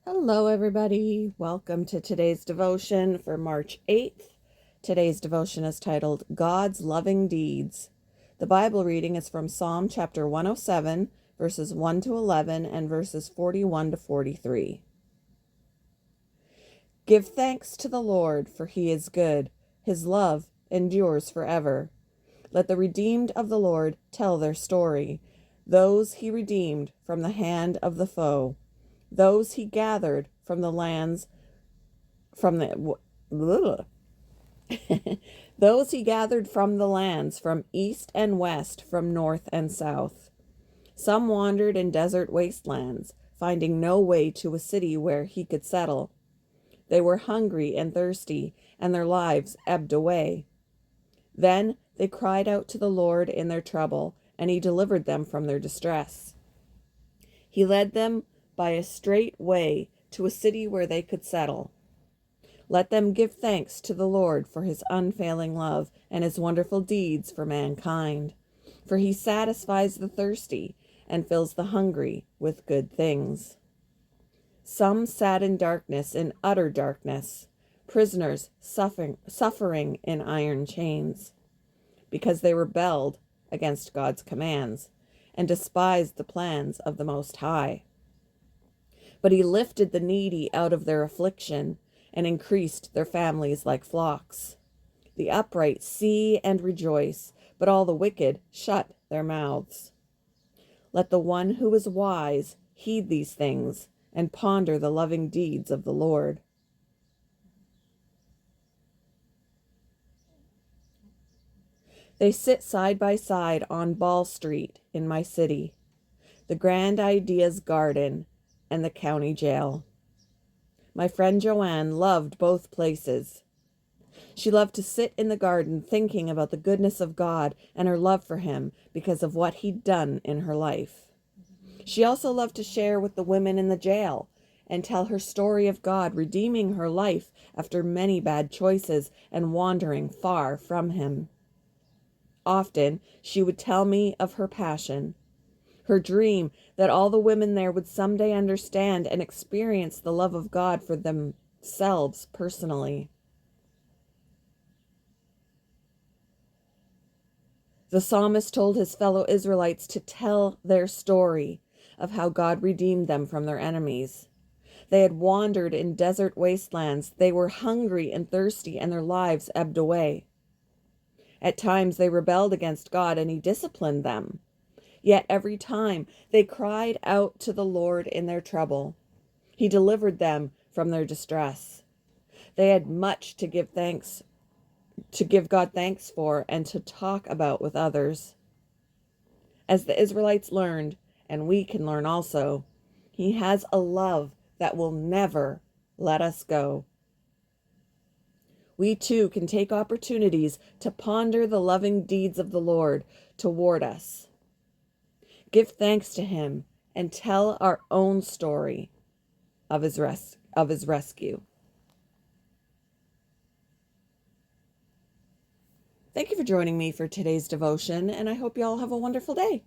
Hello, everybody. Welcome to today's devotion for March 8th. Today's devotion is titled God's Loving Deeds. The Bible reading is from Psalm chapter 107, verses 1 to 11, and verses 41 to 43. Give thanks to the Lord, for he is good. His love endures forever. Let the redeemed of the Lord tell their story, those he redeemed from the hand of the foe, those he gathered from the lands from the those he gathered from the lands, from east and west, from north and south. Some wandered in desert wastelands, finding no way to a city where he could settle. They were hungry and thirsty, and their lives ebbed away. Then they cried out to the Lord in their trouble, and he delivered them from their distress. He led them by a straight way to a city where they could settle. Let them give thanks to the Lord for his unfailing love and his wonderful deeds for mankind. For he satisfies the thirsty and fills the hungry with good things. Some sat in darkness, in utter darkness, prisoners suffering in iron chains, because they rebelled against God's commands and despised the plans of the Most High. But he lifted the needy out of their affliction and increased their families like flocks. The upright see and rejoice, but all the wicked shut their mouths. Let the one who is wise heed these things and ponder the loving deeds of the Lord. They sit side by side on Ball Street in my city, the Grand Ideas Garden and the county jail. My friend Joanne loved both places. She loved to sit in the garden thinking about the goodness of God and her love for him because of what he'd done in her life. She also loved to share with the women in the jail and tell her story of God redeeming her life after many bad choices and wandering far from him. Often she would tell me of her passion, her dream that all the women there would someday understand and experience the love of God for themselves personally. The psalmist told his fellow Israelites to tell their story of how God redeemed them from their enemies. They had wandered in desert wastelands. They were hungry and thirsty, and their lives ebbed away. At times they rebelled against God, and he disciplined them. Yet every time they cried out to the Lord in their trouble. He delivered them from their distress. They had much to give God thanks for, and to talk about with others. As the Israelites learned, and we can learn also, he has a love that will never let us go. We too can take opportunities to ponder the loving deeds of the Lord toward us. Give thanks to him and tell our own story of his rescue. Thank you for joining me for today's devotion, and I hope you all have a wonderful day.